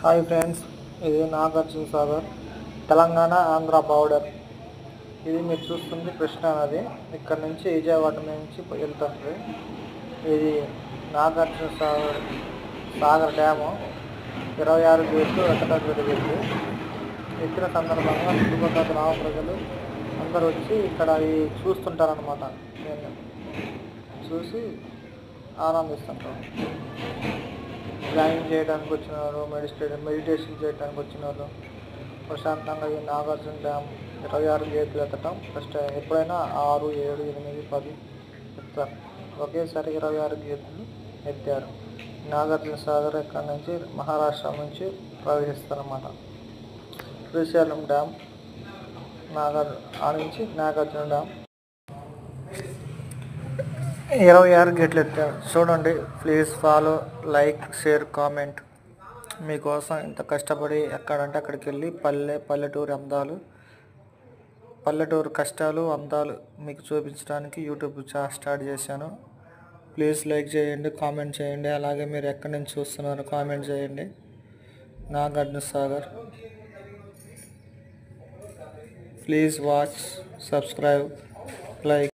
Hi friends, ఇది Nagarjuna Sagar Telangana Andhra border. ఇది మీరు చూస్తుంది కృష్ణా నది. ఇక్కడ నుంచి విజయవాడ నుంచి వెళ్తుంది. ఇది నాగార్జున సాగర్ డ్యాము. 26 గేట్లు ఎక్కడం జరిగింది. ఎక్కిన సందర్భంగా చుట్టుపక్కల గ్రామ ప్రజలు అందరూ వచ్చి ఇక్కడ చూస్తుంటారనమాట. చూసి ఆనందిస్తుంటారు. డ్రాయింగ్ చేయడానికి వచ్చిన వాళ్ళు, మెడిటేషన్ చేయడానికి వచ్చిన వాళ్ళు ప్రశాంతంగా ఈ నాగార్జున డ్యామ్ 26 గేట్లు ఎత్తడం ఫస్ట్. ఎప్పుడైనా 6, 7, 8, 10 ఎత్తారు. ఒకేసారి 26 గేట్లు ఎత్తారు. నాగార్జున సాగర్ ఇక్కడ నుంచి మహారాష్ట్ర నుంచి ప్రవహిస్తారన్నమాట. శ్రీశైలం డ్యామ్ నుంచి నాగార్జున డ్యామ్ 26 గేట్లు ఎత్తారు. చూడండి. Please follow, like, share, comment. మీకోసం ఇంత కష్టపడి ఎక్కడంటే అక్కడికి వెళ్ళి పల్లెటూరు కష్టాలు, అందాలు మీకు చూపించడానికి యూట్యూబ్ స్టార్ట్ చేశాను. ప్లీజ్ లైక్ చేయండి, కామెంట్ చేయండి. అలాగే మీరు ఎక్కడి నుంచి చూస్తున్నారో కామెంట్ చేయండి. Nagarjuna Sagar. Please watch, subscribe, like.